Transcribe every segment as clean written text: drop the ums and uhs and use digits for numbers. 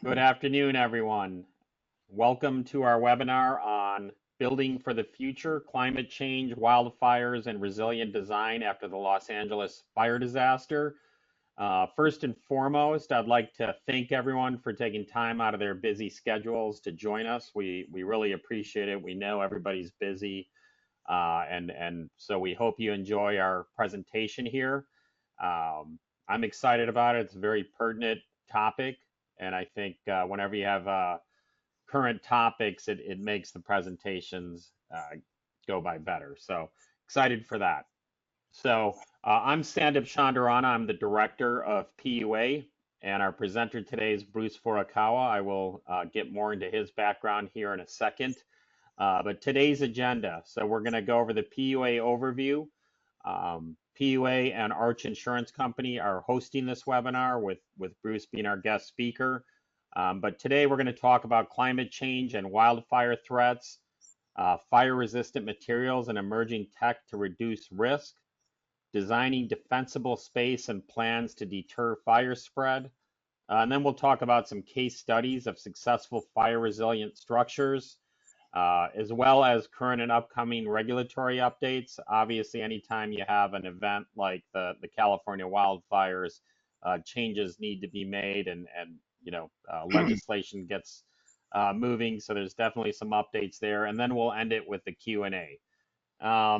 Good afternoon, everyone. Welcome to our webinar on Building for the Future, Climate Change, Wildfires, and Resilient Design after the Los Angeles fire disaster. First and foremost, I'd like to thank everyone for taking time out of their busy schedules to join us. We really appreciate it. We know everybody's busy, and so we hope you enjoy our presentation here. I'm excited about it. It's a very pertinent topic, and I think whenever you have current topics, it makes the presentations go by better. So excited for that. So I'm Sandip Chandarana. I'm the director of PUA, and our presenter today is Bruce Furukawa. I will get more into his background here in a second. But today's agenda, so we're going to go over the PUA overview. PUA and Arch Insurance Company are hosting this webinar with Bruce being our guest speaker. But today we're going to talk about climate change and wildfire threats, fire-resistant materials and emerging tech to reduce risk, designing defensible space and plans to deter fire spread. And then we'll talk about some case studies of successful fire-resilient structures, as well as current and upcoming regulatory updates. Obviously, anytime you have an event like the California wildfires, changes need to be made, and legislation gets moving. So there's definitely some updates there, and then we'll end it with the Q&A.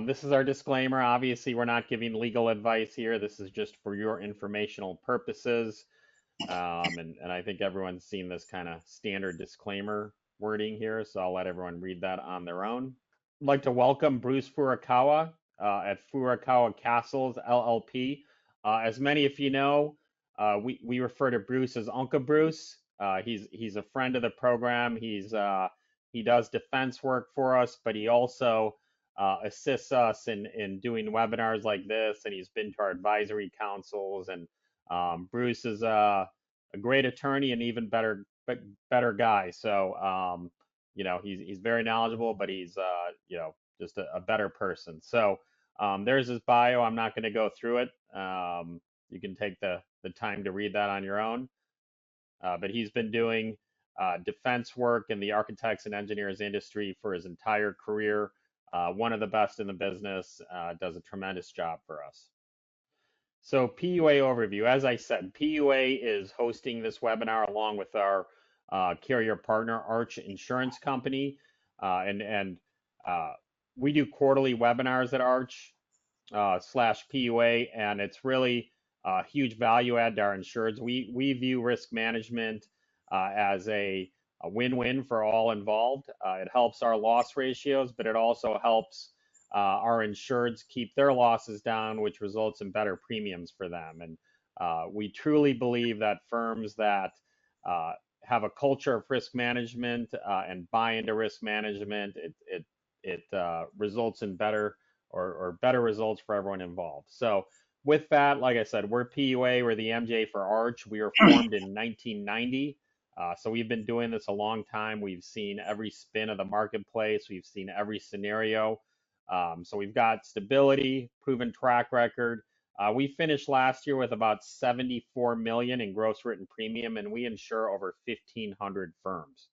This is our disclaimer. Obviously, we're not giving legal advice here. This is just for your informational purposes. And I think everyone's seen this kind of standard disclaimer wording here, so I'll let everyone read that on their own. I'd like to welcome Bruce Furukawa at Furukawa Castles LLP. As many of you know, we refer to Bruce as Uncle Bruce. He's a friend of the program. He does defense work for us, but he also assists us in doing webinars like this, and he's been to our advisory councils. And Bruce is a great attorney and even better guy. So he's very knowledgeable, but he's just a better person. So there's his bio. I'm not going to go through it. You can take the time to read that on your own. But he's been doing defense work in the architects and engineers industry for his entire career. One of the best in the business, does a tremendous job for us. So PUA overview, as I said, PUA is hosting this webinar along with our carrier partner, Arch Insurance Company. And we do quarterly webinars at Arch slash PUA, and it's really a huge value add to our insureds. We view risk management as a win-win for all involved. It helps our loss ratios, but it also helps our insureds keep their losses down, which results in better premiums for them. And we truly believe that firms that have a culture of risk management and buy into risk management, it results in better or better results for everyone involved. So with that, like I said, we're PUA, we're the MJ for Arch. We were formed in 1990. So we've been doing this a long time. We've seen every spin of the marketplace. We've seen every scenario. So we've got stability, proven track record. We finished last year with about 74 million in gross written premium, and we insure over 1,500 firms.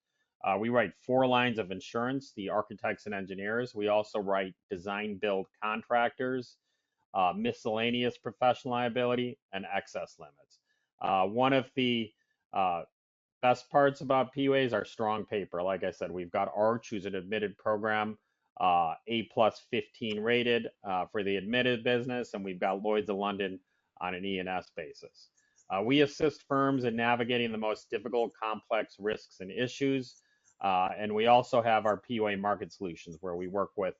We write 4 lines of insurance, the architects and engineers. We also write design build contractors, miscellaneous professional liability, and excess limits. One of the best parts about PUA is our strong paper. Like I said, we've got Arch, who's an admitted program, A plus 15 rated for the admitted business, and we've got Lloyd's of London on an E&S basis. We assist firms in navigating the most difficult, complex risks and issues. And we also have our PUA Market Solutions, where we work with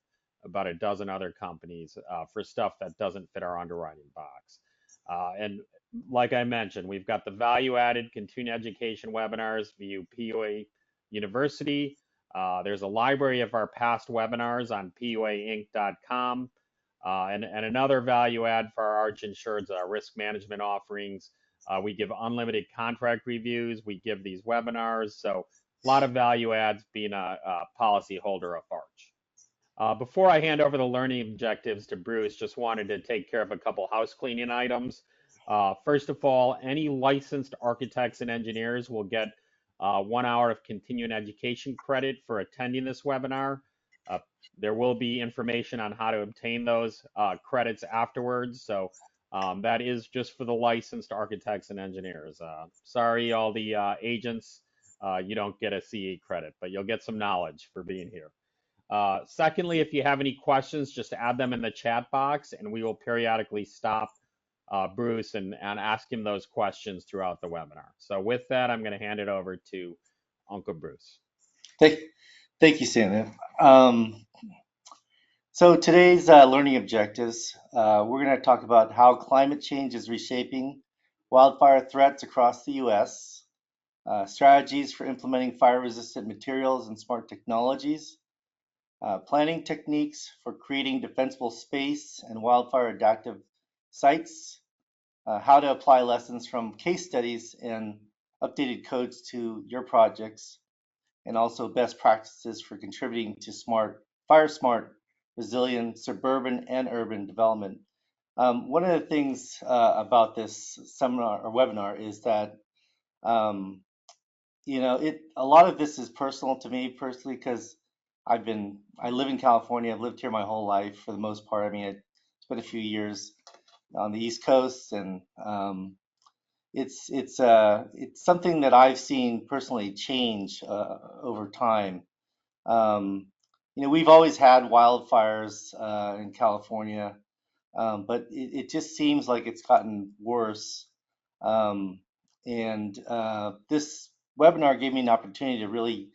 about a dozen other companies for stuff that doesn't fit our underwriting box. And like I mentioned, we've got the value-added continuing education webinars via PUA University. There's a library of our past webinars on PUAinc.com. And another value add for our Arch Insureds, our risk management offerings. We give unlimited contract reviews. We give these webinars. So a lot of value adds being a policy holder of Arch. Before I hand over the learning objectives to Bruce, just wanted to take care of a couple house cleaning items. First of all, any licensed architects and engineers will get 1 hour of continuing education credit for attending this webinar. Uh, there will be information on how to obtain those credits afterwards. So that is just for the licensed architects and engineers. Sorry, all the agents, you don't get a CE credit, but you'll get some knowledge for being here. Secondly, if you have any questions, just add them in the chat box and we will periodically stop Bruce and ask him those questions throughout the webinar. So with that, I'm going to hand it over to Uncle Bruce. Thank, thank you, Santa. So today's learning objectives, we're going to talk about how climate change is reshaping wildfire threats across the U.S., strategies for implementing fire-resistant materials and smart technologies, planning techniques for creating defensible space and wildfire adaptive sites, how to apply lessons from case studies and updated codes to your projects, and also best practices for contributing to fire smart, resilient suburban and urban development. One of the things about this seminar or webinar is that um, a lot of this is personal to me personally because I live in California. I've lived here my whole life for the most part. I mean, I spent a few years on the East Coast, and it's something that I've seen personally change over time. Um, we've always had wildfires in California, but it just seems like it's gotten worse. Um, and this webinar gave me an opportunity to really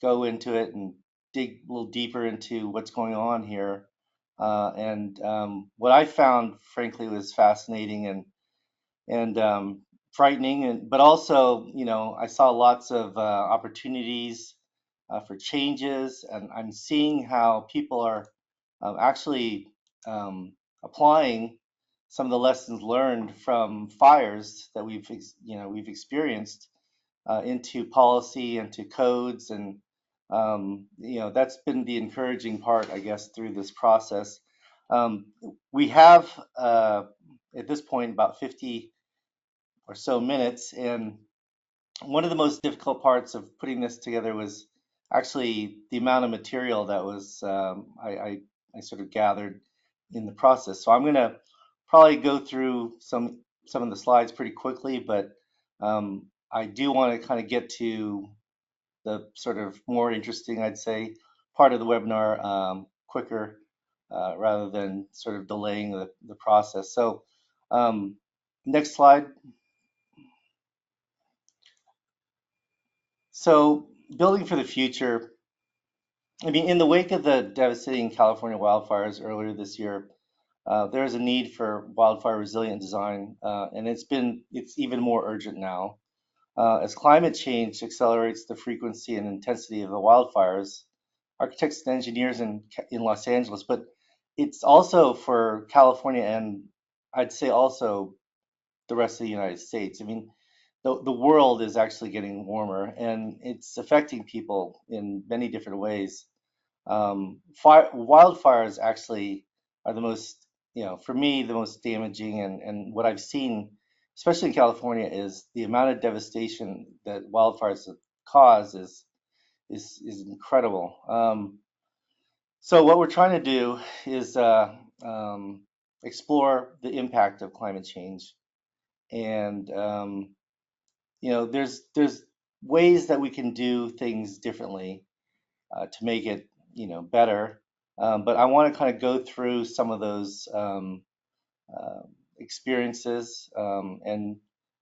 go into it and dig a little deeper into what's going on here. And what I found, frankly, was fascinating and frightening, but also, I saw lots of opportunities for changes, and I'm seeing how people are actually applying some of the lessons learned from fires that we've experienced into policy, into codes, and that's been the encouraging part, I guess, through this process. We have at this point about 50 or so minutes, and one of the most difficult parts of putting this together was actually the amount of material that was I sort of gathered in the process. So I'm going to probably go through some of the slides pretty quickly, but I do want to kind of get to the sort of more interesting, I'd say, part of the webinar quicker rather than sort of delaying the process. So next slide. So building for the future, I mean, in the wake of the devastating California wildfires earlier this year, there is a need for wildfire resilient design, and it's even more urgent now. As climate change accelerates the frequency and intensity of the wildfires, architects and engineers in Los Angeles, but it's also for California and I'd say also the rest of the United States. I mean, the world is actually getting warmer and it's affecting people in many different ways. Wildfires actually are the most, for me, the most damaging, and what I've seen, especially in California, is the amount of devastation that wildfires cause is incredible. So what we're trying to do is explore the impact of climate change, and there's ways that we can do things differently to make it better. But I want to kind of go through some of those uh, experiences and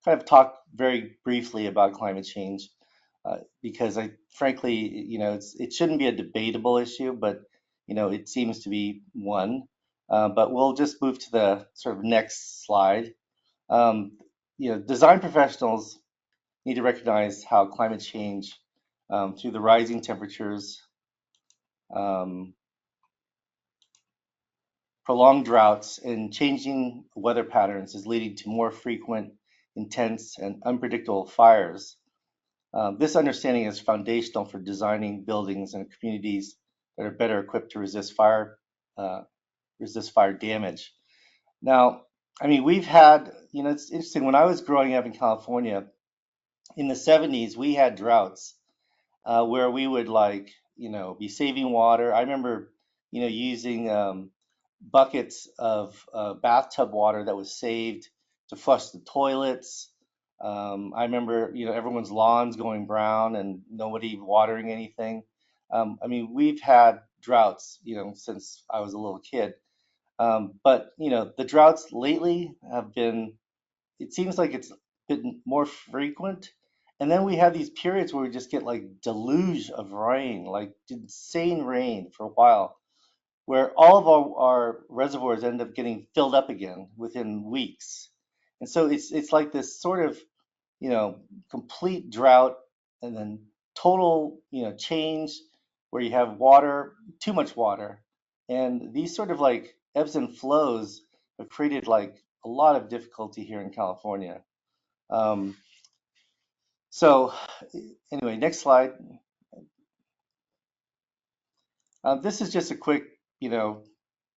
kind of talk very briefly about climate change because I frankly, it shouldn't be a debatable issue, but it seems to be one. But we'll just move to the sort of next slide. Um, Design professionals need to recognize how climate change through the rising temperatures, um, prolonged droughts, and changing weather patterns is leading to more frequent, intense, and unpredictable fires. This understanding is foundational for designing buildings and communities that are better equipped to uh, resist fire damage. Now, I mean, we've had, it's interesting. When I was growing up in California, in the 70s, we had droughts where we would like, be saving water. I remember, using buckets of bathtub water that was saved to flush the toilets. I remember, everyone's lawns going brown and nobody watering anything. I mean, we've had droughts, since I was a little kid. But, the droughts lately have been, it seems like it's been more frequent. And then we have these periods where we just get like deluge of rain, like insane rain for a while, where all of our reservoirs end up getting filled up again within weeks. And so it's like this sort of, you know, complete drought and then total, change where you have water, too much water. And these sort of like ebbs and flows have created like a lot of difficulty here in California. Um, so anyway, next slide. This is just a quick, you know,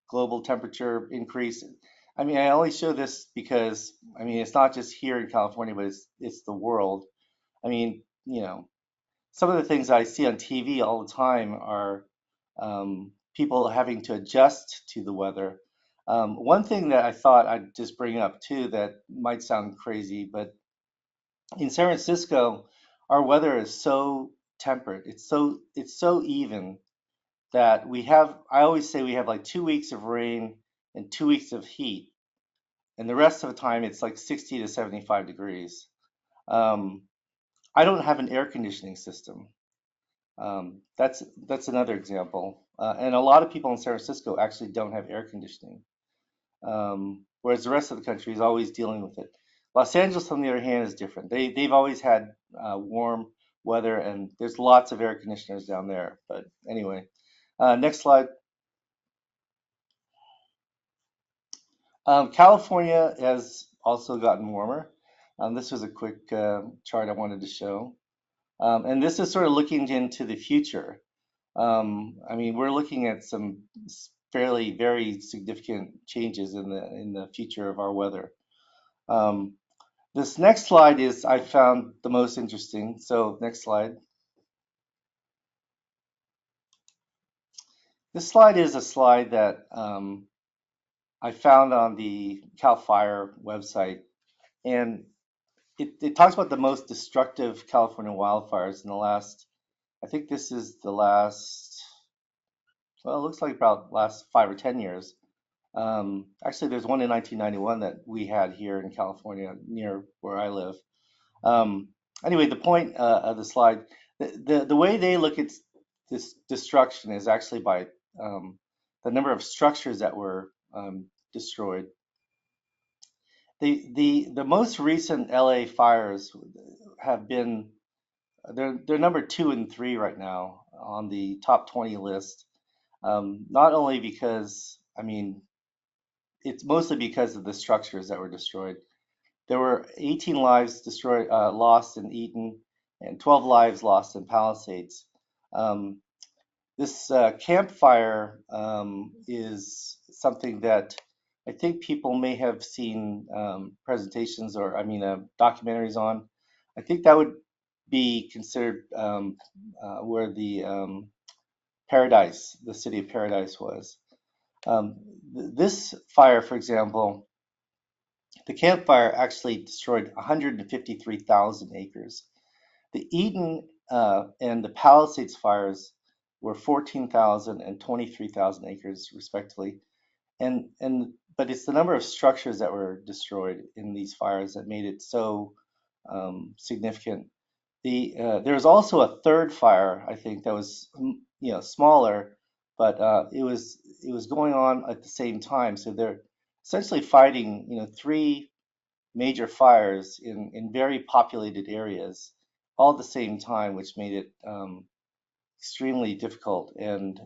global temperature increase. I mean, I only show this because, I mean, it's not just here in California, but it's the world. I mean, some of the things I see on TV all the time are people having to adjust to the weather. One thing that I thought I'd just bring up too that might sound crazy, but in San Francisco, our weather is so temperate. It's so even that we have, I always say we have like 2 weeks of rain and 2 weeks of heat, and the rest of the time it's like 60 to 75 degrees. Um, I don't have an air conditioning system. That's another example. And a lot of people in San Francisco actually don't have air conditioning, whereas the rest of the country is always dealing with it. Los Angeles, on the other hand, is different. They've always had warm weather, and there's lots of air conditioners down there. But anyway, next slide. California has also gotten warmer. This was a quick chart I wanted to show. And this is sort of looking into the future. I mean, we're looking at some fairly very significant changes in the future of our weather. Um, this next slide is I found the most interesting. So next slide. This slide is a slide that I found on the Cal Fire website, and it talks about the most destructive California wildfires in the last. I think this is the last. Well, it looks like about last 5 or 10 years. Actually, there's one in 1991 that we had here in California near where I live. Um, anyway, the point of the slide, the way they look at this destruction is actually by the number of structures that were destroyed. The most recent LA fires have been they're number 2 and 3 right now on the top 20 list. Not only because I mean it's mostly because of the structures that were destroyed. There were 18 lives destroyed, lost in Eaton, and 12 lives lost in Palisades. Um, this campfire is something that I think people may have seen presentations or, I mean, documentaries on. I think that would be considered where the Paradise, the city of Paradise was. Um, this fire, for example, the campfire actually destroyed 153,000 acres. The Eden and the Palisades fires were 14,000 and 23,000 acres, respectively. But it's the number of structures that were destroyed in these fires that made it so significant. There was also a third fire, I think, that was smaller, but it was going on at the same time. So they're essentially fighting three major fires in very populated areas all at the same time, which made it extremely difficult. And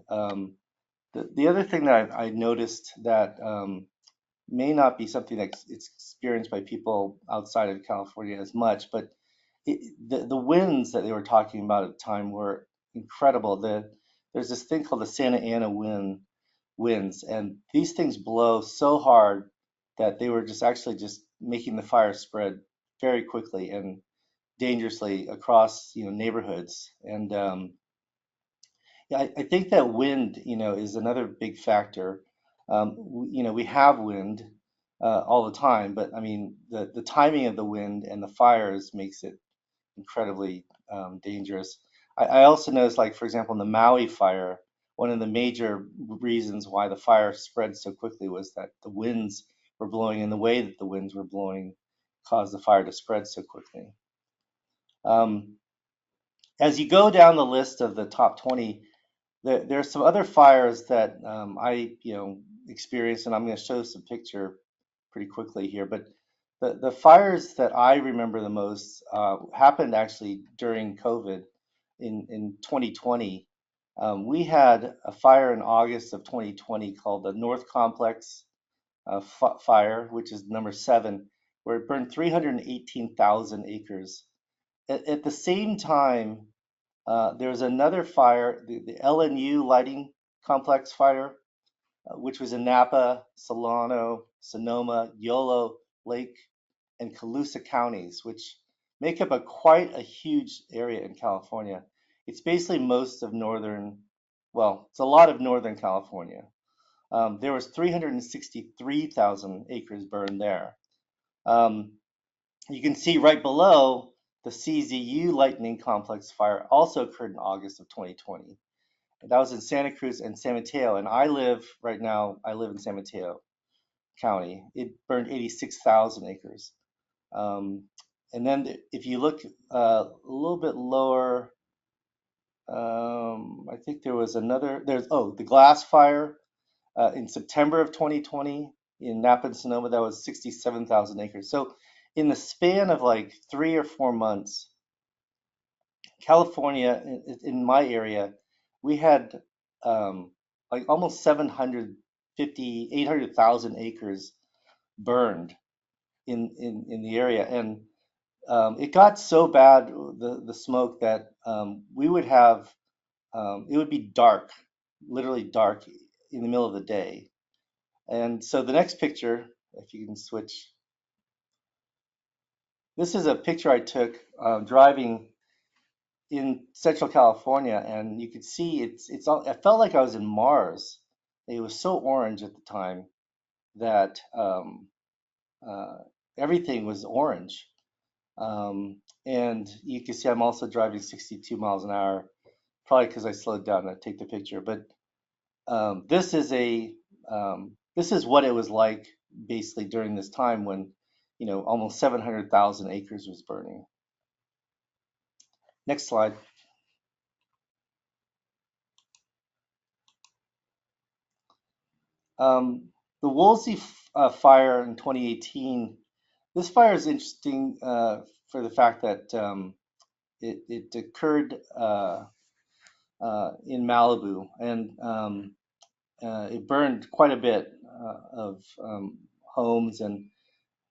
the other thing that I noticed that may not be something that's it's experienced by people outside of California as much, but the winds that they were talking about at the time were incredible. There's this thing called the Santa Ana winds, and these things blow so hard that they were just actually just making the fire spread very quickly. And dangerously across neighborhoods. And yeah, I think that wind, is another big factor. We have wind all the time, but I mean, the timing of the wind and the fires makes it incredibly dangerous. I also noticed, like, for example, in the Maui fire, one of the major reasons why the fire spread so quickly was that the winds were blowing, and the way that the winds were blowing caused the fire to spread so quickly. Um, as you go down the list of the top 20, there are some other fires that I, experienced, and I'm going to show some picture pretty quickly here. But the fires that I remember the most happened actually during COVID in 2020. We had a fire in August of 2020 called the North Complex fire, which is number 7, where it burned 318,000 acres. At the same time, there was another fire, the LNU lighting complex fire, which was in Napa, Solano, Sonoma, Yolo, Lake, and Colusa counties, which make up quite a huge area in California. It's basically most of it's a lot of Northern California. There was 363,000 acres burned there. Um, you can see right below the CZU lightning complex fire also occurred in August of 2020. That was in Santa Cruz and San Mateo, and right now, I live in San Mateo County. It burned 86,000 acres. Um, and then if you look a little bit lower, I think the glass fire in September of 2020 in Napa and Sonoma, that was 67,000 acres. So in the span of like 3 or 4 months, California, in my area, we had like almost 750, 800,000 acres burned in the area. And it got so bad, the smoke, that we would have, it would be dark, literally dark in the middle of the day. And so the next picture, if you can switch, this is a picture I took driving in Central California, and you could see it's all. I felt like I was in Mars. It was so orange at the time that uh, everything was orange. And you can see I'm also driving 62 miles an hour, probably because I slowed down to take the picture. But this is what it was like basically during this time when almost 700,000 acres was burning. Next slide. The Woolsey fire in 2018. This fire is interesting for the fact that it occurred in Malibu, and it burned quite a bit of homes, and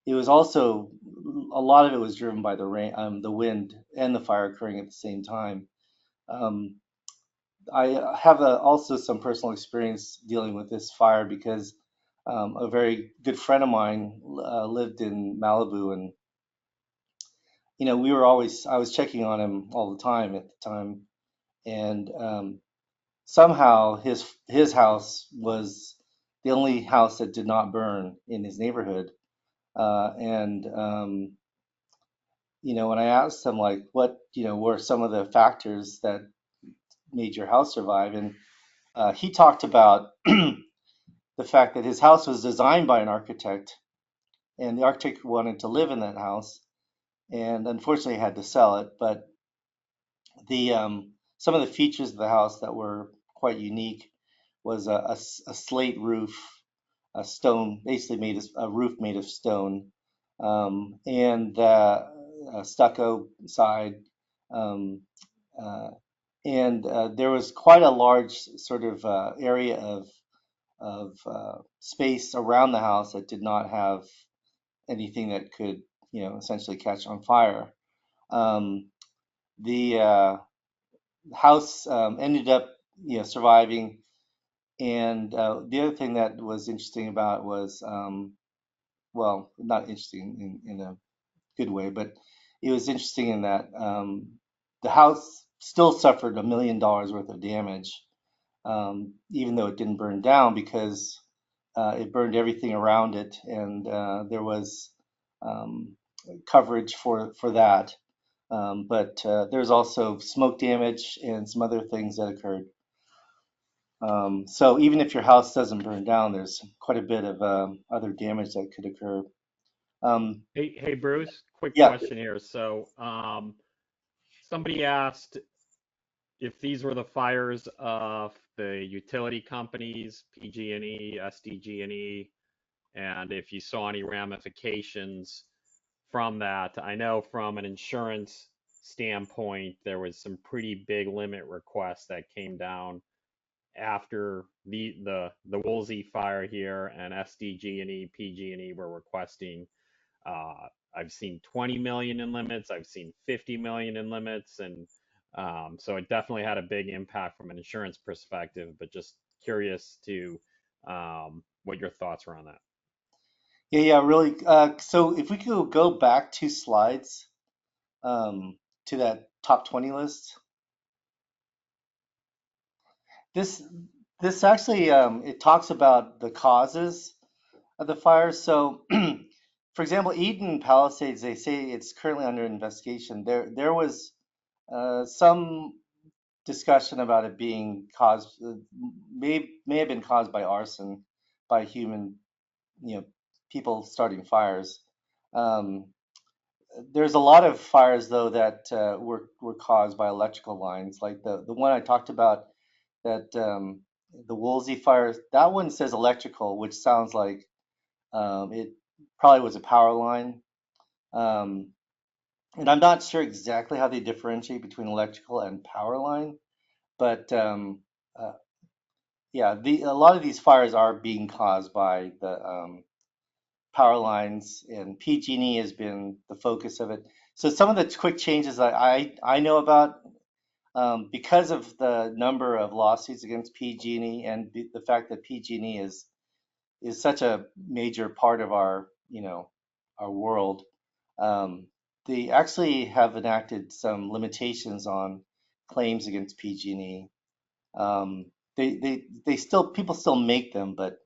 it was also a lot of it was driven by the rain, the wind, and the fire occurring at the same time. Um, I have also some personal experience dealing with this fire because a very good friend of mine lived in Malibu, and I was checking on him all the time at the time, and somehow his house was the only house that did not burn in his neighborhood. And when I asked him, like, what were some of the factors that made your house survive, and he talked about the fact that his house was designed by an architect, and the architect wanted to live in that house, and unfortunately had to sell it. But the some of the features of the house that were quite unique was a slate roof, a stone, basically made a roof made of stone, and a stucco side, um, uh, and there was quite a large sort of area of space around the house that did not have anything that could, essentially catch on fire. The house ended up, surviving. And the other thing that was interesting about it was, well, not interesting in a good way, but it was interesting in that the house still suffered $1 million worth of damage, even though it didn't burn down because it burned everything around it, and there was um, coverage for that. But there's also smoke damage and some other things that occurred. So even if your house doesn't burn down, there's quite a bit of other damage that could occur. Um, Hey, Bruce, quick yeah, question here. So, somebody asked if these were the fires of the utility companies, PG&E, SDG&E, and if you saw any ramifications from that. I know from an insurance standpoint, there was some pretty big limit requests that came down after the Woolsey fire here, and SDG&E, PG&E were requesting. Uh, I've seen 20 million in limits. I've seen 50 million in limits, and so it definitely had a big impact from an insurance perspective. But just curious to what your thoughts were on that. yeah, really. So if we could go back 2 slides um, to that top 20 list, this this actually it talks about the causes of the fires. So, for example, Eden Palisades, they say it's currently under investigation. There was some discussion about it being caused, may have been caused by arson, by human, you know, people starting fires. Um, there's a lot of fires though that were caused by electrical lines, like the one I talked about, that the Woolsey fire. That one says electrical, which sounds like it probably was a power line. Um, and I'm not sure exactly how they differentiate between electrical and power line, but uh, yeah, a lot of these fires are being caused by the power lines, and PG&E has been the focus of it. So some of the quick changes I know about, because of the number of lawsuits against PG&E and the fact that PG&E is such a major part of our, our world. Um, they actually have enacted some limitations on claims against PG&E. They still, people still make them, but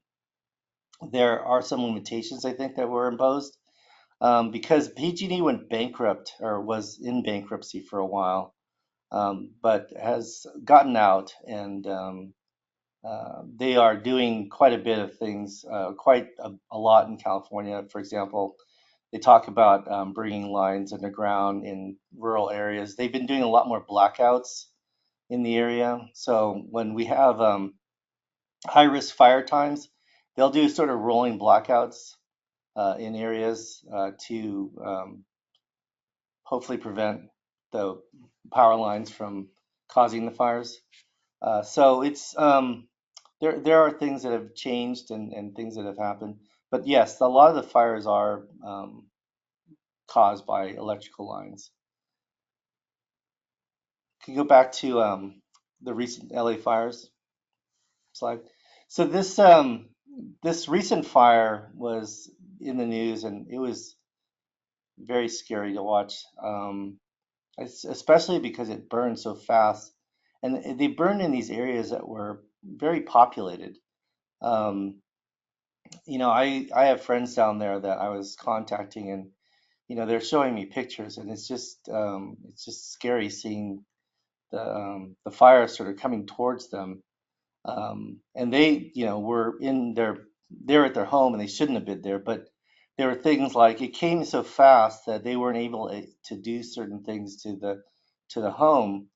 there are some limitations I think that were imposed because PG&E went bankrupt or was in bankruptcy for a while, but has gotten out, and they are doing quite a bit of things, quite a lot in California. For example, they talk about bringing lines underground in rural areas. They've been doing a lot more blackouts in the area. So when we have high risk fire times, they'll do sort of rolling blackouts in areas to hopefully prevent the power lines from causing the fires. So it's there are things that have changed, and things that have happened. But yes, a lot of the fires are caused by electrical lines. Can you go back to the recent LA fires slide? So this recent fire was in the news, and it was very scary to watch, especially because it burned so fast, and they burned in these areas that were very populated. Um, I have friends down there that I was contacting, and they're showing me pictures, and it's just scary seeing the fire sort of coming towards them. And they, were they're at their home, and they shouldn't have been there, but there were things like it came so fast that they weren't able to do certain things to the home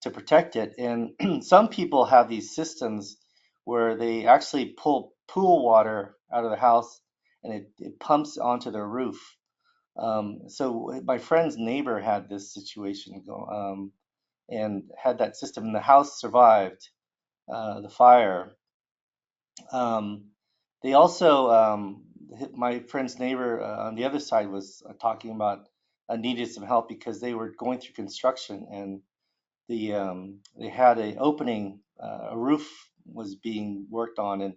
to protect it. And some people have these systems where they actually pull pool water out of the house, and it pumps onto their roof. So my friend's neighbor had this situation go, and had that system, and the house survived the fire. Um, they also, my friend's neighbor on the other side was talking about needed some help because they were going through construction, and they had a opening, a roof was being worked on, and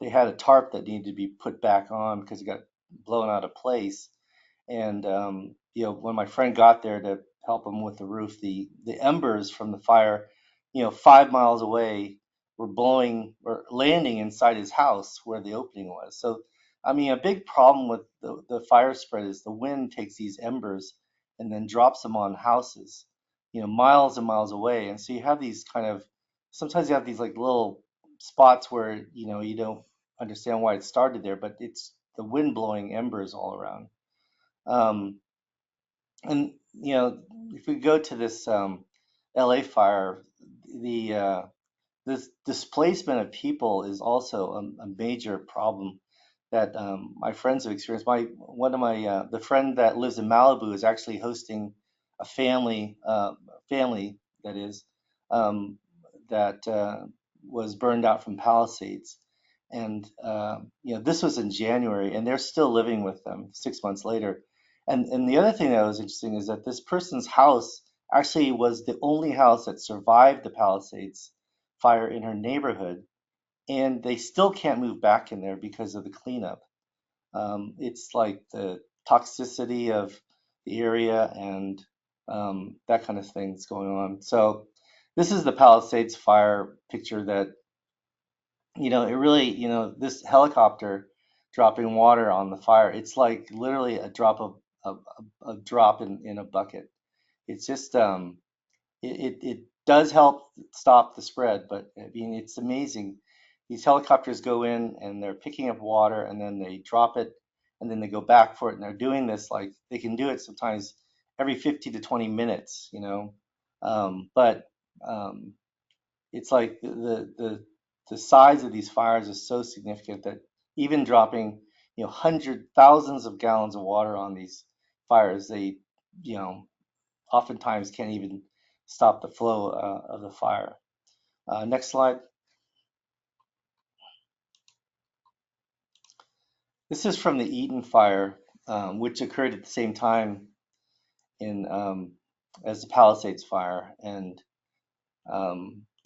they had a tarp that needed to be put back on because it got blown out of place. And when my friend got there to help him with the roof, the embers from the fire, 5 miles away, were blowing or landing inside his house where the opening was. So, I mean, a big problem with the fire spread is the wind takes these embers and then drops them on houses, miles and miles away. And so you have these kind of, sometimes you have these like little spots where, you don't understand why it started there, but it's the wind blowing embers all around. Um, and if we go to this LA fire, the this displacement of people is also a major problem that my friends have experienced. The friend that lives in Malibu is actually hosting a family that is um, that was burned out from Palisades, and this was in January, and they're still living with them 6 months later. And the other thing that was interesting is that this person's house actually was the only house that survived the Palisades fire in her neighborhood, and they still can't move back in there because of the cleanup. It's like the toxicity of the area and that kind of thing is going on. So this is the Palisades fire picture that, it really, this helicopter dropping water on the fire, it's like literally a drop of a drop in a bucket. It's just it does help stop the spread, but I mean, it's amazing. These helicopters go in and they're picking up water and then they drop it and then they go back for it. And they're doing this like they can do it sometimes every 50 to 20 minutes, but um, it's like the size of these fires is so significant that even dropping, hundred thousands of gallons of water on these fires, they, you know, oftentimes can't even stop the flow of the fire. Next slide. This is from the Eaton fire, which occurred at the same time in as the Palisades fire, and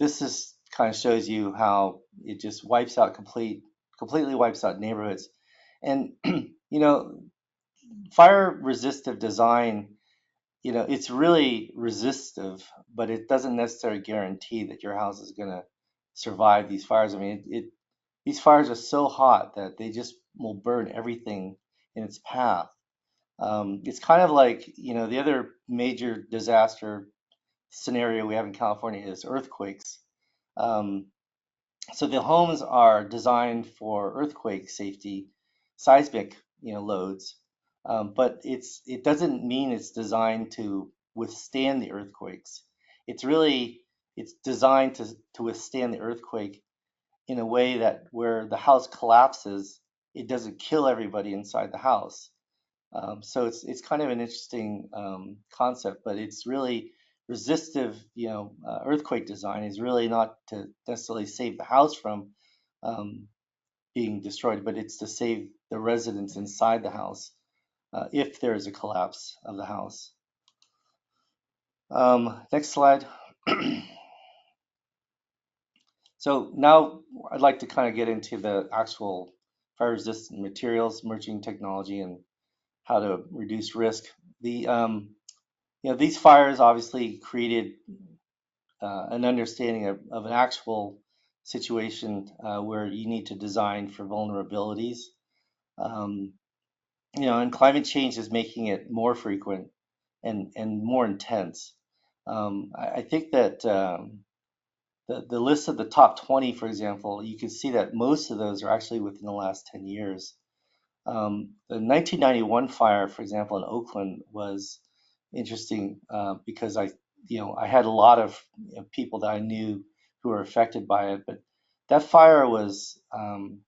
this is kind of shows you how it just wipes out completely wipes out neighborhoods, and fire resistive design. It's really resistive, but it doesn't necessarily guarantee that your house is going to survive these fires. I mean, these fires are so hot that they just will burn everything in its path. It's kind of like, the other major disaster scenario we have in California is earthquakes. Um, so the homes are designed for earthquake safety, seismic, loads, but it doesn't mean it's designed to withstand the earthquakes. It's designed to withstand the earthquake in a way that where the house collapses, it doesn't kill everybody inside the house. So it's kind of an interesting concept, but it's really resistive. Earthquake design is really not to necessarily save the house from um, being destroyed, but it's to save the residents inside the house if there is a collapse of the house. Next slide. So now I'd like to kind of get into the actual fire-resistant materials, emerging technology, and how to reduce risk. These fires obviously created an understanding of an actual situation where you need to design for vulnerabilities. Um, and climate change is making it more frequent and more intense. I think that the list of the top 20, for example, you can see that most of those are actually within the last 10 years. The 1991 fire, for example, in Oakland was interesting because I had a lot of people that I knew who were affected by it. But that fire it was in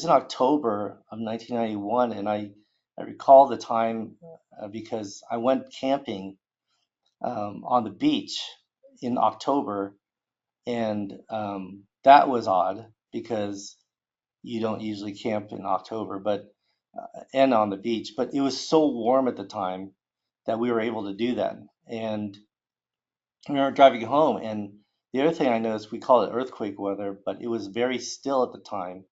October of 1991, and I recall the time because I went camping on the beach in October, and that was odd because you don't usually camp in October, but and on the beach. But it was so warm at the time that we were able to do that. And we were driving home, and the other thing I noticed, we call it earthquake weather, but it was very still at the time,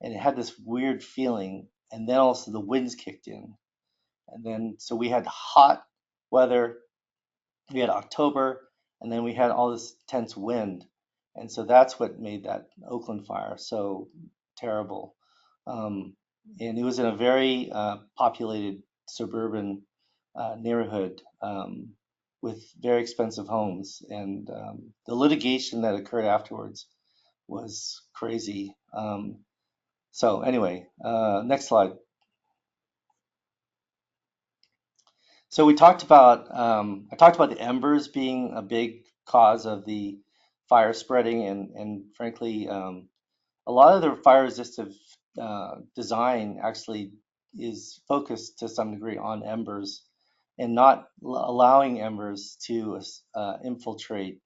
and it had this weird feeling. And then also the winds kicked in, And then so we had hot weather, we had October, and then we had all this intense wind, and so that's what made that Oakland fire so terrible. Um, and it was in a very populated suburban neighborhood with very expensive homes, and the litigation that occurred afterwards was crazy. So anyway, next slide. So we talked about I talked about the embers being a big cause of the fire spreading, and frankly, a lot of the fire resistive design actually is focused to some degree on embers and not allowing embers to infiltrate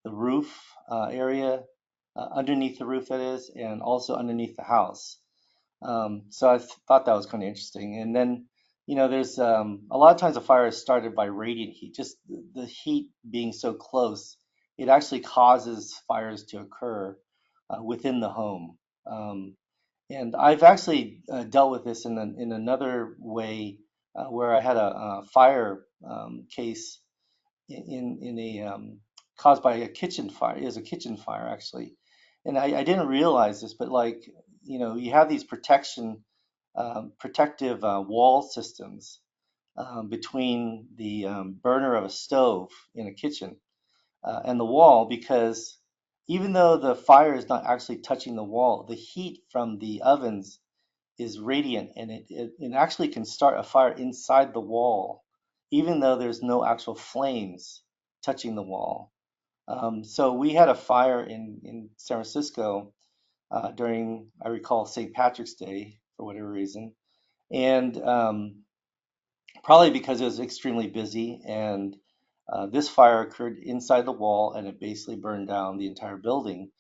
the roof area, underneath the roof that is, and also underneath the house. So I thought that was kind of interesting. And then, there's a lot of times a fire is started by radiant heat, just the heat being so close, it actually causes fires to occur within the home. Um, and I've actually dealt with this in another way where I had a fire case in a caused by a kitchen fire. It was a kitchen fire actually, and I didn't realize this, but like you have these protective wall systems between the burner of a stove in a kitchen and the wall, because even though the fire is not actually touching the wall, the heat from the ovens is radiant, and it actually can start a fire inside the wall, even though there's no actual flames touching the wall. So we had a fire in San Francisco during, I recall, St. Patrick's Day for whatever reason, and probably because it was extremely busy. And this fire occurred inside the wall, and it basically burned down the entire building.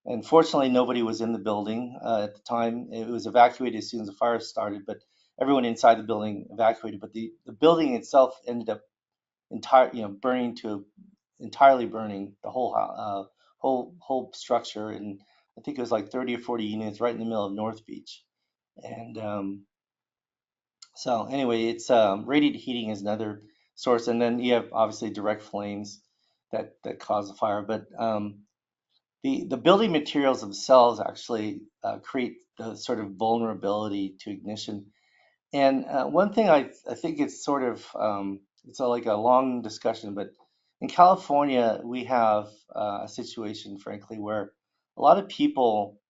And fortunately, nobody was in the building at the time. It was evacuated as soon as the fire started, but everyone inside the building evacuated. But the building itself ended up burning to entirely burning the whole structure, and I think it was like 30 or 40 units right in the middle of North Beach. And so anyway, it's radiant heating is another source, and then you have obviously direct flames that cause the fire. But the building materials themselves actually create the sort of vulnerability to ignition. And one thing I think it's sort of it's like a long discussion, but in California we have a situation, frankly, where a lot of people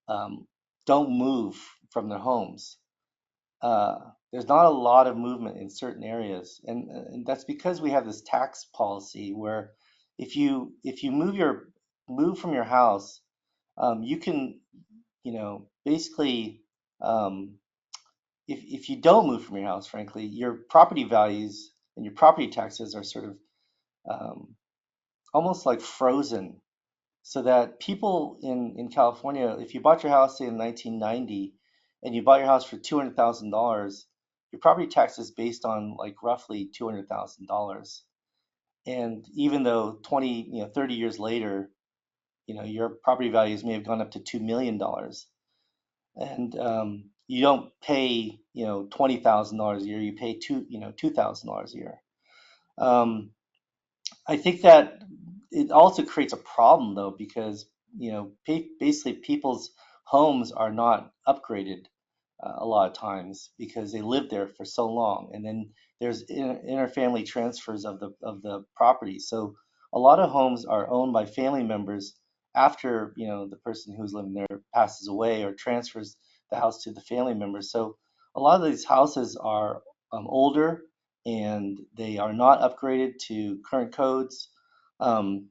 um, don't move from their homes. There's not a lot of movement in certain areas, and that's because we have this tax policy where if you move from your house, you can basically um, if you don't move from your house, frankly, your property values and your property taxes are sort of um, almost like frozen. So that people in California, if you bought your house, say in 1990, and you bought your house for $200,000, your property tax is based on like roughly $200,000. And even though 20, 30 years later, your property values may have gone up to $2 million, and you don't pay $20,000 a year, you pay $2,000 a year. um, I think that it also creates a problem though, because basically people's homes are not upgraded a lot of times because they lived there for so long, and then there's interfamily transfers of the property. So a lot of homes are owned by family members after the person who's living there passes away or transfers the house to the family members. So a lot of these houses are older, and they are not upgraded to current codes. Um,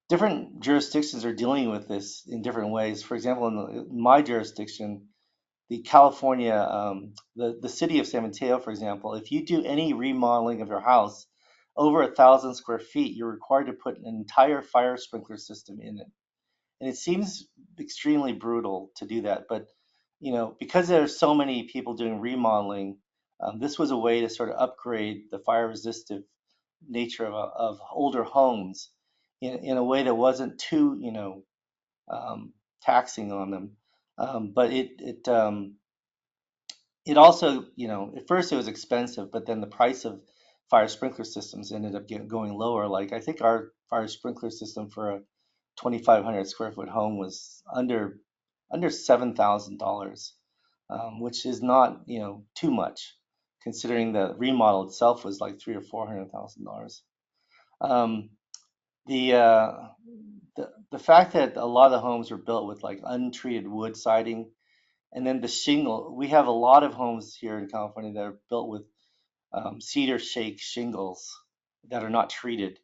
Different jurisdictions are dealing with this in different ways. For example, in my jurisdiction, the California, the city of San Mateo, for example, if you do any remodeling of your house over 1,000 square feet, you're required to put an entire fire sprinkler system in it. And it seems extremely brutal to do that, but because there's so many people doing remodeling, this was a way to sort of upgrade the fire resistive nature of older homes in a way that wasn't too um, taxing on them. But it it also, at first it was expensive, but then the price of fire sprinkler systems ended up going lower. Like I think our fire sprinkler system for a 2,500 square foot home was under $7,000, which is not, too much, considering the remodel itself was like three or $400,000. Um, the, uh, the fact that a lot of the homes were built with like untreated wood siding, and then the shingle, we have a lot of homes here in California that are built with cedar shake shingles that are not treated.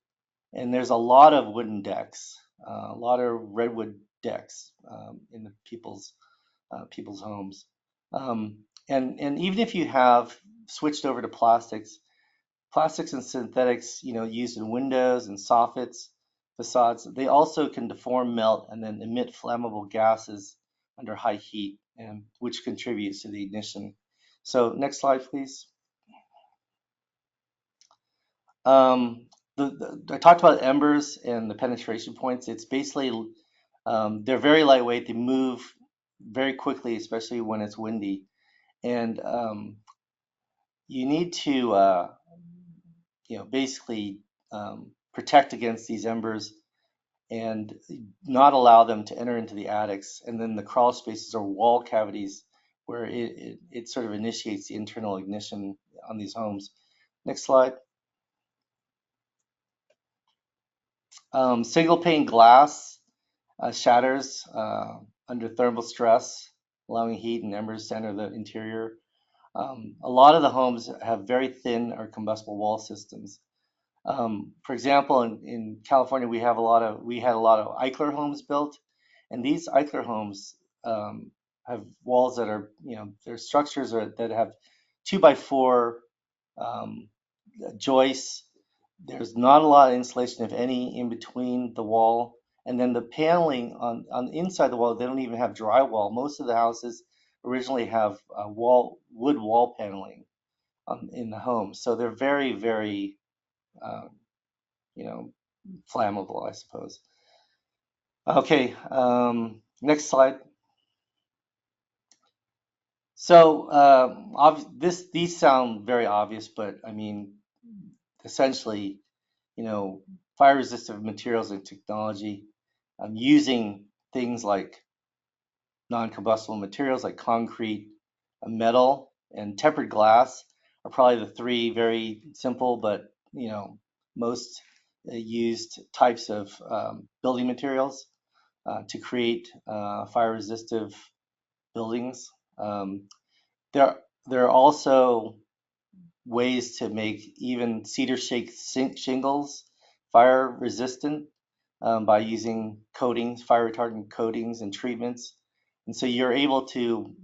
And there's a lot of wooden decks, a lot of redwood decks in the people's homes. And even if you have switched over to plastics and synthetics, used in windows and soffits, facades, they also can deform, melt, and then emit flammable gases under high heat, and which contributes to the ignition. So next slide, please. Um, I talked about embers and the penetration points. It's basically they're very lightweight. They move very quickly, especially when it's windy, and you need to basically protect against these embers and not allow them to enter into the attics. And then the crawl spaces or wall cavities where it sort of initiates the internal ignition on these homes. Next slide. Single pane glass shatters under thermal stress, allowing heat and embers to enter the interior. A lot of the homes have very thin or combustible wall systems. For example, in California, we had a lot of Eichler homes built, and these Eichler homes have walls that are, their structures that have 2 by 4 um, joists. There's not a lot of insulation, if any, in between the wall. And then the paneling on the inside the wall, they don't even have drywall. Most of the houses originally have wood wall paneling in the home. So they're very, very, uh, you know, flammable, I suppose. Okay, next slide. So these sound very obvious, but I mean, essentially, you know, fire resistant materials and technology, using things like non-combustible materials like concrete, metal, and tempered glass are probably the three very simple but most used types of building materials to create fire resistive buildings. Um, there, there are also ways to make even cedar shake shingles fire resistant by using coatings, fire retardant coatings and treatments. And so you're able to,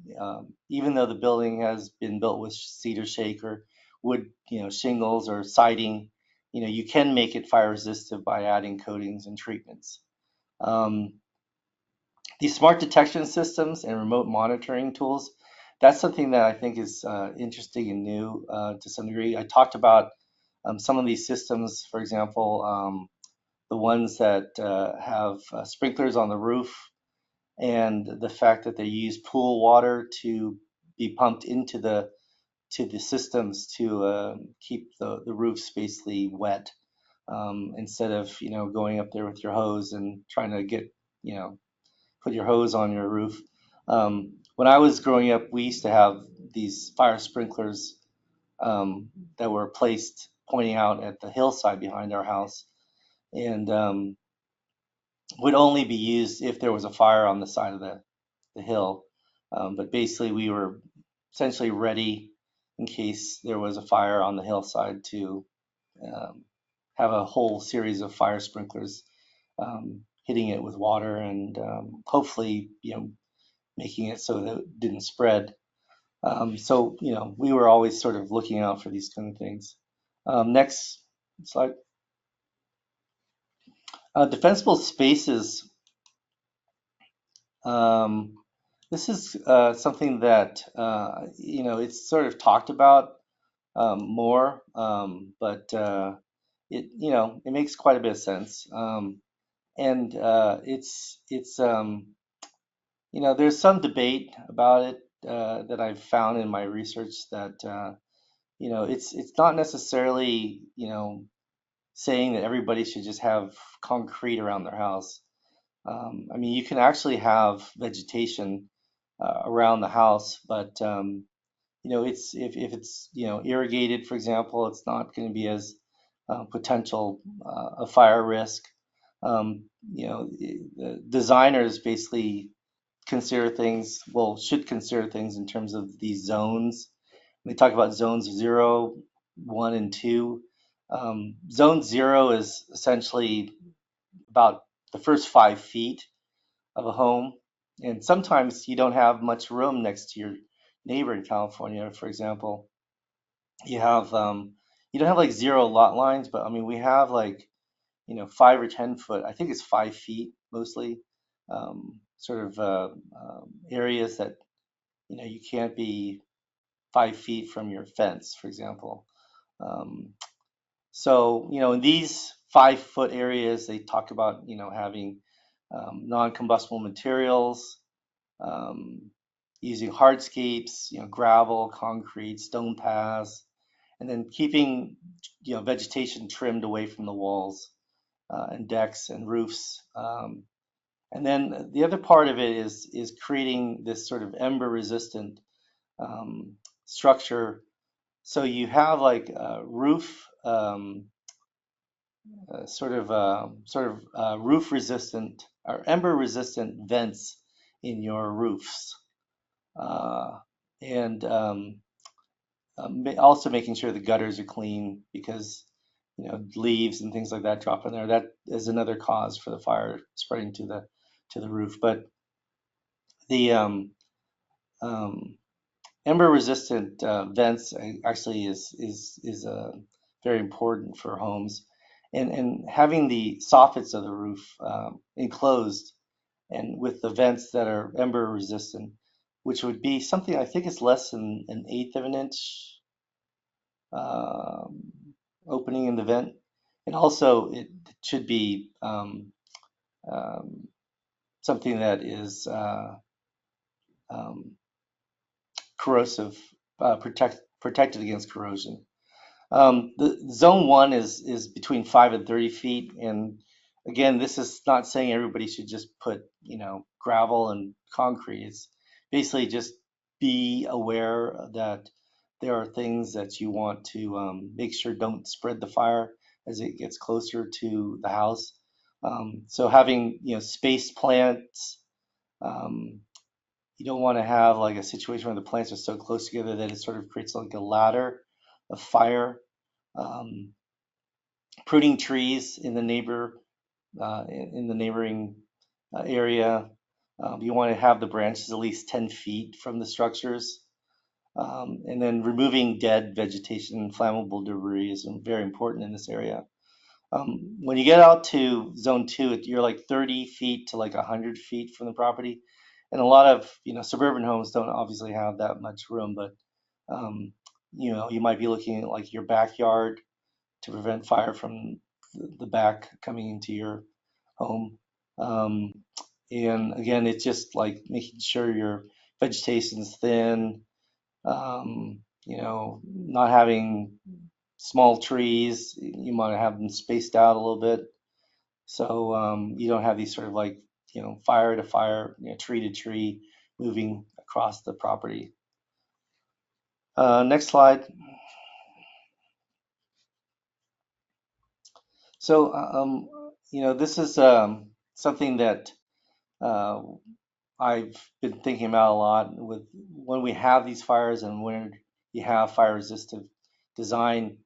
even though the building has been built with cedar shake or wood, shingles or siding, you can make it fire resistant by adding coatings and treatments. Um, these smart detection systems and remote monitoring tools, that's something that I think is interesting and new to some degree. I talked about some of these systems, for example, the ones that have sprinklers on the roof, and the fact that they use pool water to be pumped into the systems to keep the roofs basically wet, instead of going up there with your hose and trying to put your hose on your roof. When I was growing up, we used to have these fire sprinklers that were placed pointing out at the hillside behind our house, and would only be used if there was a fire on the side of the hill. But basically, we were essentially ready in case there was a fire on the hillside to um, have a whole series of fire sprinklers hitting it with water and hopefully, making it so that it didn't spread. So, we were always sort of looking out for these kind of things. Next slide. Defensible spaces. Um, this is something that, it's sort of talked about more, but it makes quite a bit of sense. And it's there's some debate about it, that I've found in my research that it's not necessarily saying that everybody should just have concrete around their house. I mean, you can actually have vegetation around the house, but it's if it's irrigated, for example, it's not going to be as potential a fire risk. The designers basically consider things, well, should consider things in terms of these zones. They talk about zones 0, 1, and 2. Zone 0 is essentially about the first 5 feet of a home. And sometimes you don't have much room next to your neighbor in California, for example. You have you don't have like zero lot lines, but I mean we have like 5 or 10 foot. I think it's 5 feet mostly. Sort of areas that you can't be 5 feet from your fence, for example. Um, so in these 5 foot areas, they talk about having non-combustible materials, um, using hardscapes, gravel, concrete, stone paths, and then keeping vegetation trimmed away from the walls and decks and roofs. And then the other part of it is creating this sort of ember resistant structure. So you have like a roof, roof resistant or ember resistant vents in your roofs, uh, and also making sure the gutters are clean because leaves and things like that drop in there. That is another cause for the fire spreading to the roof. But the um, ember resistant vents actually is very important for homes, and having the soffits of the roof enclosed and with the vents that are ember resistant, which would be something I think is less than an eighth of an inch um, opening in the vent, and also it should be um, something that is um, corrosive, protected against corrosion. The zone 1 is between 5 and 30 feet, and again, this is not saying everybody should just put gravel and concrete. It's basically just be aware that there are things that you want to make sure don't spread the fire as it gets closer to the house. So having spaced plants. Um, you don't want to have like a situation where the plants are so close together that it sort of creates like a ladder of fire. Um, Pruning trees in the in the neighboring area. You want to have the branches at least 10 feet from the structures. And then removing dead vegetation and flammable debris is very important in this area. When you get out to zone 2, you're like 30 feet to like 100 feet from the property. And a lot of, suburban homes don't obviously have that much room, but, um, you might be looking at like your backyard to prevent fire from the back coming into your home. Um, and again, it's just like making sure your vegetation's thin, not having small trees. You want to have them spaced out a little bit so you don't have these sort of like, fire to fire, tree to tree moving across the property. Next slide. So, this is something that uh, I've been thinking about a lot with when we have these fires and when you have fire resistant design,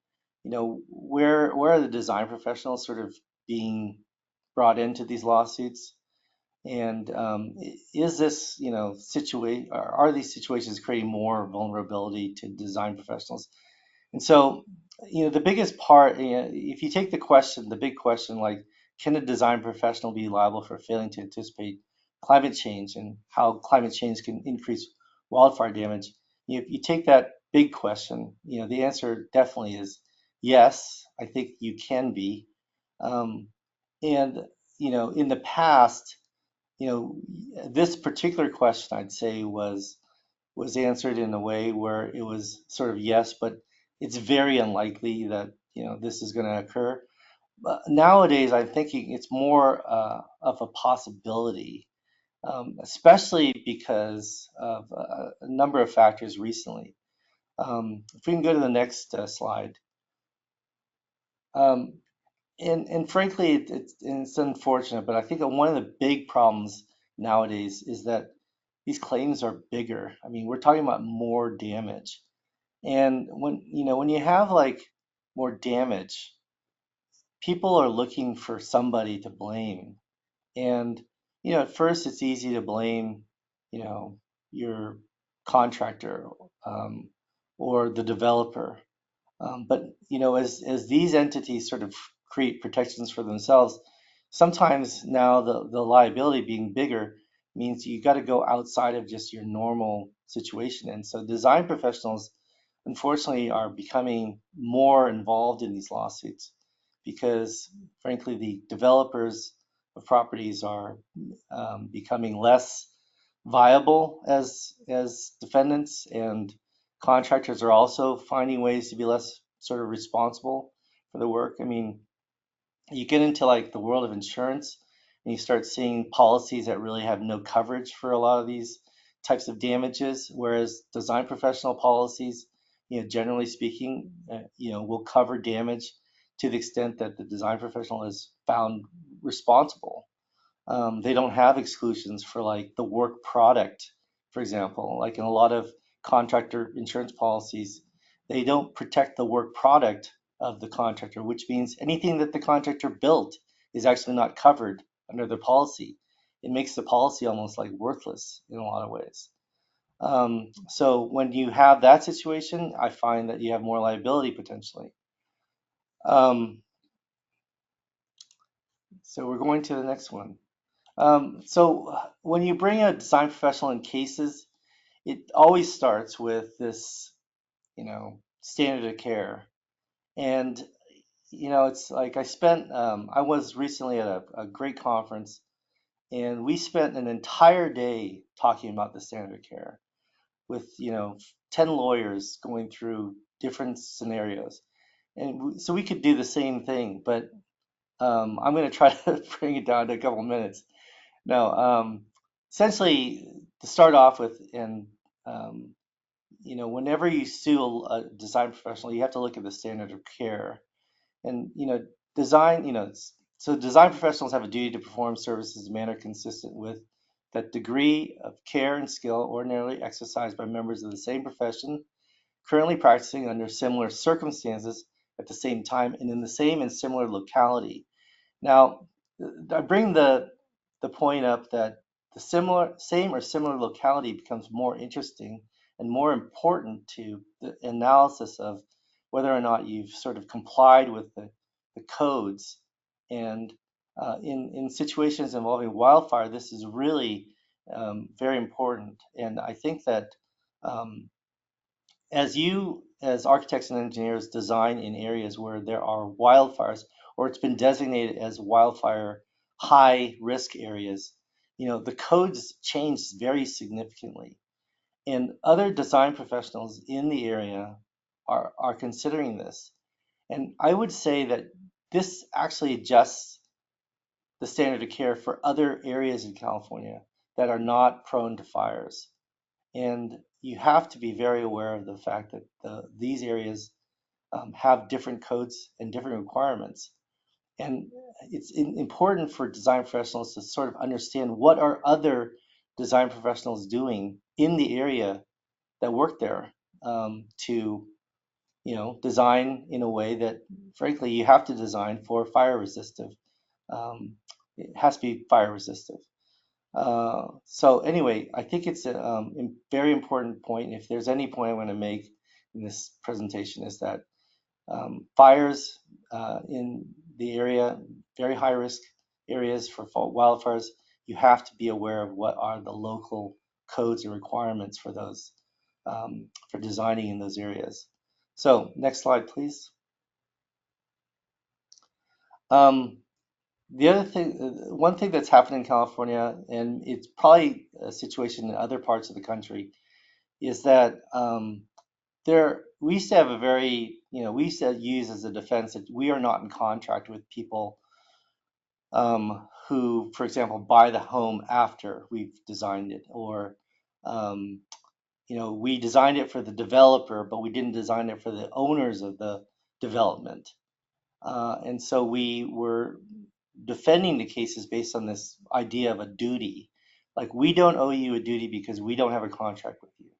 where are the design professionals sort of being brought into these lawsuits? And is this, situation, are these situations creating more vulnerability to design professionals? And so, the biggest part, if you take the question, the big question, like, can a design professional be liable for failing to anticipate climate change and how climate change can increase wildfire damage? If you take that big question, the answer definitely is yes. I think you can be. Um, and, in the past, this particular question, I'd say, was was answered in a way where it was sort of yes, but it's very unlikely that this is going to occur. But nowadays, I'm thinking it's more of a possibility, especially because of a number of factors recently. If we can go to the next slide. Um, and frankly, it's unfortunate, but I think that one of the big problems nowadays is that these claims are bigger. I mean, we're talking about more damage. And when you have like more damage, people are looking for somebody to blame. And at first it's easy to blame, you know, your contractor, um, or the developer. But as these entities sort of create protections for themselves, sometimes now the liability being bigger means you got to go outside of just your normal situation. And so design professionals, unfortunately, are becoming more involved in these lawsuits because, frankly, the developers of properties are becoming less viable as defendants, and contractors are also finding ways to be less sort of responsible for the work. I mean, you get into like the world of insurance and you start seeing policies that really have no coverage for a lot of these types of damages, whereas design professional policies, generally speaking, will cover damage to the extent that the design professional is found responsible. They don't have exclusions for like the work product, for example. Like in a lot of contractor insurance policies, they don't protect the work product of the contractor, which means anything that the contractor built is actually not covered under the policy. It makes the policy almost like worthless in a lot of ways. So when you have that situation, I find that you have more liability potentially. Um, so we're going to the next one. So when you bring a design professional in cases, it always starts with this, standard of care. And, it's like I was recently at a great conference and we spent an entire day talking about the standard of care with, 10 lawyers going through different scenarios. And so we could do the same thing, but I'm going to try to bring it down to a couple minutes. No, essentially, to start off with, and um, whenever you sue a design professional, you have to look at the standard of care. And design, so design professionals have a duty to perform services in a manner consistent with that degree of care and skill ordinarily exercised by members of the same profession, currently practicing under similar circumstances at the same time and in the same and similar locality. Now, I bring the point up that the same or similar locality becomes more interesting and more important to the analysis of whether or not you've sort of complied with the codes. And in situations involving wildfire, this is really very important. And I think that um, as architects and engineers, design in areas where there are wildfires, or it's been designated as wildfire high risk areas, the codes changed very significantly. And other design professionals in the area are considering this. And I would say that this actually adjusts the standard of care for other areas in California that are not prone to fires. And you have to be very aware of the fact that these areas have different codes and different requirements. And it's important for design professionals to sort of understand what are other design professionals doing in the area that work there, to design in a way that, frankly, you have to design for fire resistive. It has to be fire resistive. So anyway, I think it's a very important point. If there's any point I want to make in this presentation, is that fires in the area, very high risk areas for wildfires, you have to be aware of what are the local codes and requirements for those, for designing in those areas. So next slide, please. Um, the other thing, one thing that's happened in California, and it's probably a situation in other parts of the country, is that there we used to have a very, we used to use as a defense that we are not in contract with people who, for example, buy the home after we've designed it, or um, we designed it for the developer, but we didn't design it for the owners of the development. And so we were defending the cases based on this idea of a duty. Like, we don't owe you a duty because we don't have a contract with you.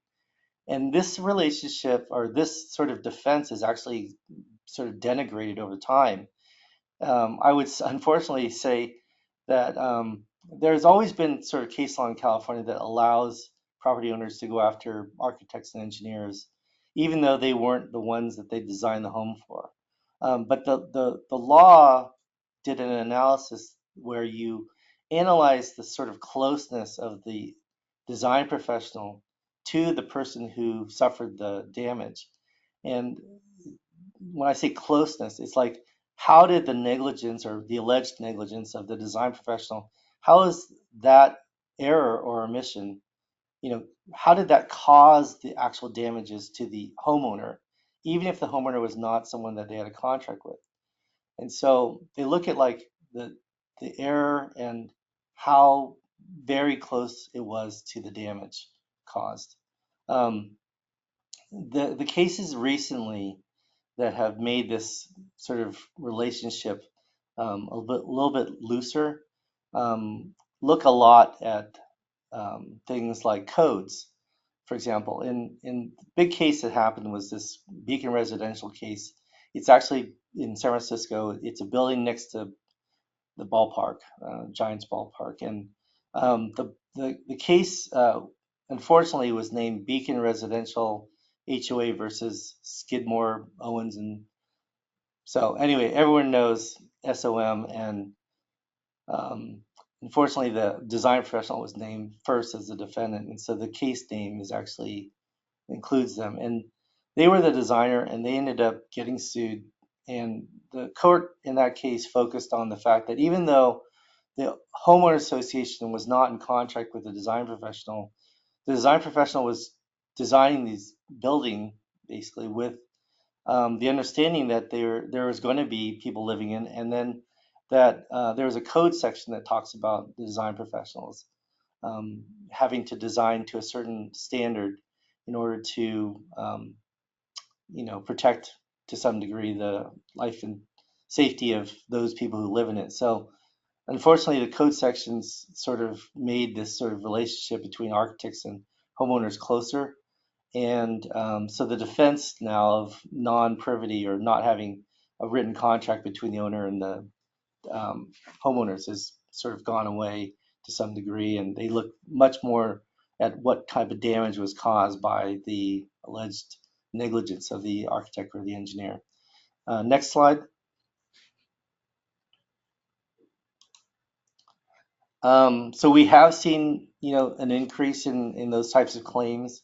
And this relationship, or this sort of defense, is actually sort of denigrated over time. I would unfortunately say that there's always been sort of case law in California that allows property owners to go after architects and engineers, even though they weren't the ones that they designed the home for. But the law did an analysis where you analyze the sort of closeness of the design professional to the person who suffered the damage. And when I say closeness, it's like, how did the negligence or the alleged negligence of the design professional, how is that error or omission, you know, how did that cause the actual damages to the homeowner, even if the homeowner was not someone that they had a contract with? And so they look at like the error and how very close it was to the damage caused. Um, the cases recently that have made this sort of relationship little bit looser look a lot at things like codes. For example, in the big case that happened was this Beacon residential case. It's actually in San Francisco. It's a building next to the ballpark, Giants ballpark, and the case unfortunately was named Beacon Residential HOA versus Skidmore, Owens, and so anyway, everyone knows SOM, and um, unfortunately, the design professional was named first as the defendant, and so the case name is actually includes them. And they were the designer, and they ended up getting sued. And the court in that case focused on the fact that even though the homeowner association was not in contract with the design professional was designing these building basically with the understanding that there was going to be people living in, and then that there was a code section that talks about the design professionals having to design to a certain standard in order to protect to some degree the life and safety of those people who live in it. So unfortunately, the code sections sort of made this sort of relationship between architects and homeowners closer. And so the defense now of non-privity or not having a written contract between the owner and the homeowners has sort of gone away to some degree, and they look much more at what type of damage was caused by the alleged negligence of the architect or the engineer. Next slide. So we have seen, an increase in those types of claims.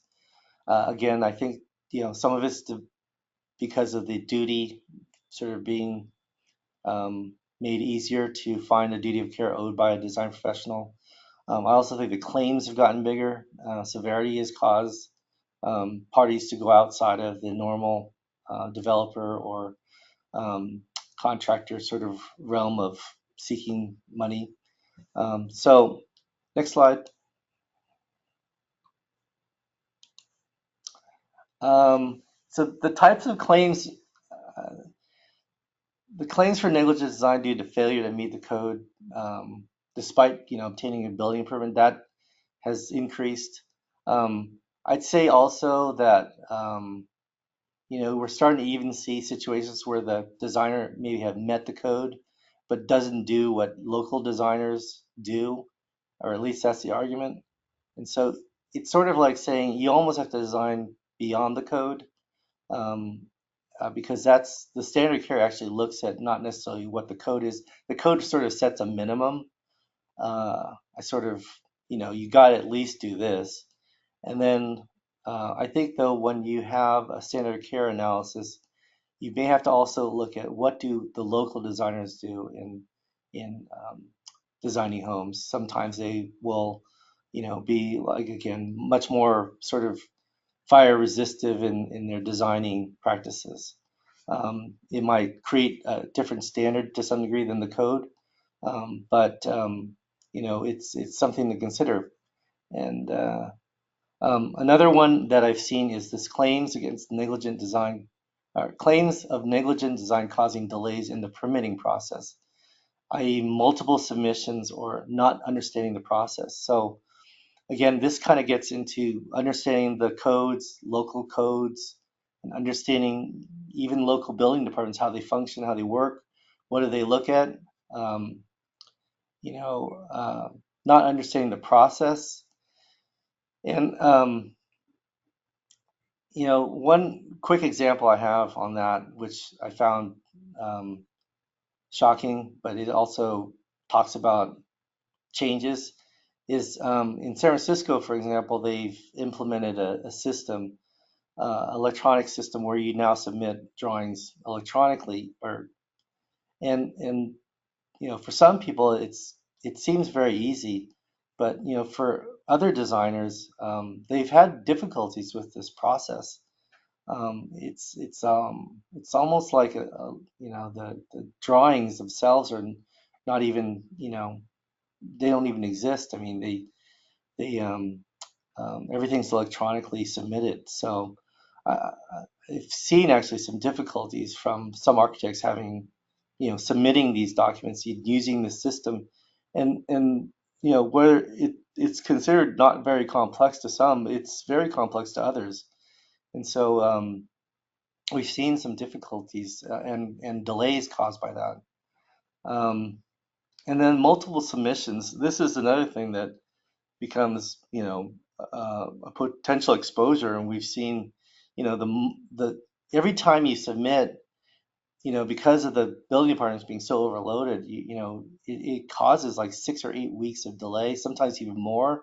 Again, I think, some of it's because of the duty sort of being made easier to find a duty of care owed by a design professional. I also think the claims have gotten bigger. Severity has caused parties to go outside of the normal developer or um, contractor sort of realm of seeking money. So next slide. So the types of claims, uh, the claims for negligent design due to failure to meet the code, despite obtaining a building permit, that has increased. I'd say also that we're starting to even see situations where the designer maybe have met the code, but doesn't do what local designers do, or at least that's the argument. And so it's sort of like saying you almost have to design beyond the code, um, because that's the standard of care actually looks at not necessarily what the code is. The code sort of sets a minimum. I sort of, you got to at least do this. And then I think though, when you have a standard of care analysis, you may have to also look at what do the local designers do in designing homes. Sometimes they will, be like, again, much more sort of fire resistive in their designing practices. It might create a different standard to some degree than the code, but it's something to consider. And another one that I've seen is this claims against negligent design, claims of negligent design causing delays in the permitting process, i.e., multiple submissions or not understanding the process. So again, this kind of gets into understanding the codes, local codes, and understanding even local building departments, how they function, how they work, what do they look at, um, you know, uh, not understanding the process. And, one quick example I have on that, which I found um, shocking, but it also talks about changes, is in San Francisco, for example, they've implemented a system, electronic system where you now submit drawings electronically, or and for some people it seems very easy, but for other designers, they've had difficulties with this process. It's almost like the drawings themselves are not even, they don't even exist. I mean, they everything's electronically submitted. So uh, I've seen actually some difficulties from some architects having, submitting these documents using the system, and where it's considered not very complex to some, it's very complex to others. And so we've seen some difficulties and delays caused by that. Um, and then multiple submissions. This is another thing that becomes, a potential exposure. And we've seen, the every time you submit, because of the building departments being so overloaded, it causes like 6 or 8 weeks of delay, sometimes even more.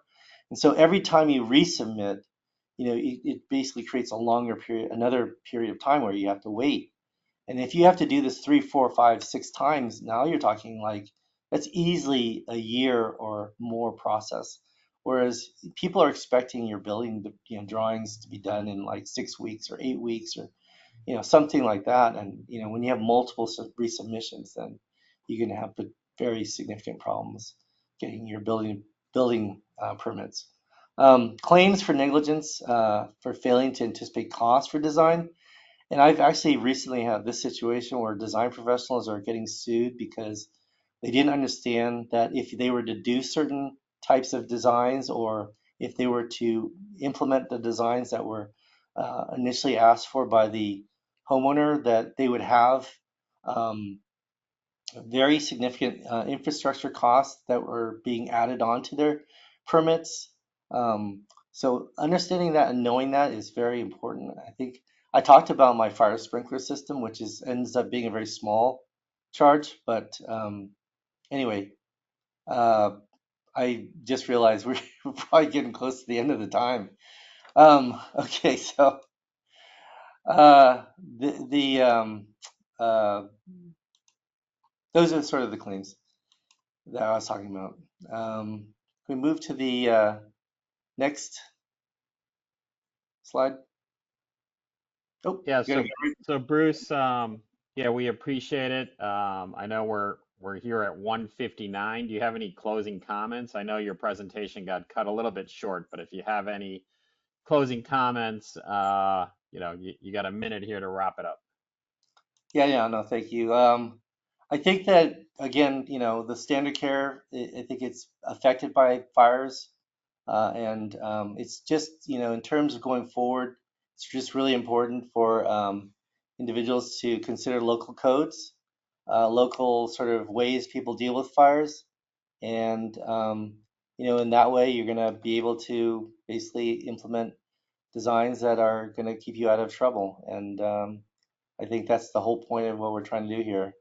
And so every time you resubmit, it basically creates a longer period, another period of time where you have to wait. And if you have to do this 3, 4, 5, 6 times, now you're talking like that's easily a year or more process. Whereas people are expecting your building, drawings to be done in like 6 weeks or 8 weeks or something like that. And when you have multiple resubmissions, then you're going to have very significant problems getting your building permits. Claims for negligence for failing to anticipate costs for design. And I've actually recently had this situation where design professionals are getting sued because they didn't understand that if they were to do certain types of designs, or if they were to implement the designs that were initially asked for by the homeowner, that they would have um, very significant infrastructure costs that were being added on to their permits. So understanding that and knowing that is very important. I think I talked about my fire sprinkler system, which ends up being a very small charge. But anyway, uh, I just realized we're probably getting close to the end of the time. Okay, so the uh, those are sort of the claims that I was talking about. We move to the next slide. Oh, Yeah, you're so gonna go. so Bruce, yeah, we appreciate it. I know we're here at 1:59. Do you have any closing comments? I know your presentation got cut a little bit short, but if you have any closing comments, you got a minute here to wrap it up. Yeah, yeah, no, thank you. I think that again, the standard care, I think it's affected by fires, and it's just, in terms of going forward, it's just really important for individuals to consider local codes, local sort of ways people deal with fires, and in that way, you're going to be able to basically implement designs that are going to keep you out of trouble. And I think that's the whole point of what we're trying to do here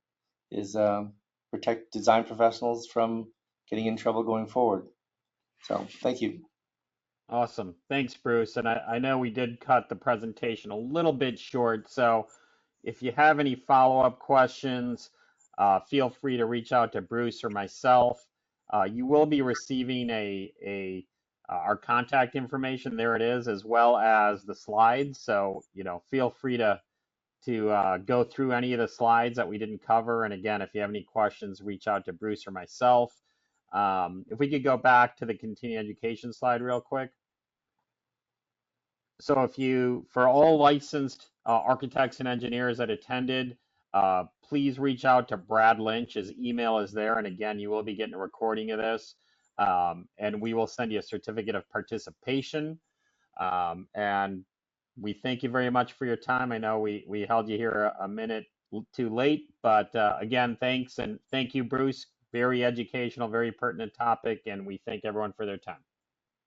is protect design professionals from getting in trouble going forward. So thank you. Awesome. Thanks, Bruce. And I know we did cut the presentation a little bit short, so if you have any follow-up questions, feel free to reach out to Bruce or myself. You will be receiving a our contact information. There it is, as well as the slides. So, feel free to go through any of the slides that we didn't cover. And again, if you have any questions, reach out to Bruce or myself. If we could go back to the continuing education slide real quick. So for all licensed architects and engineers that attended, please reach out to Brad Lynch. His email is there. And again, you will be getting a recording of this. And we will send you a certificate of participation. And we thank you very much for your time. I know we held you here a minute too late, but again, thanks. And thank you, Bruce. Very educational, very pertinent topic. And we thank everyone for their time.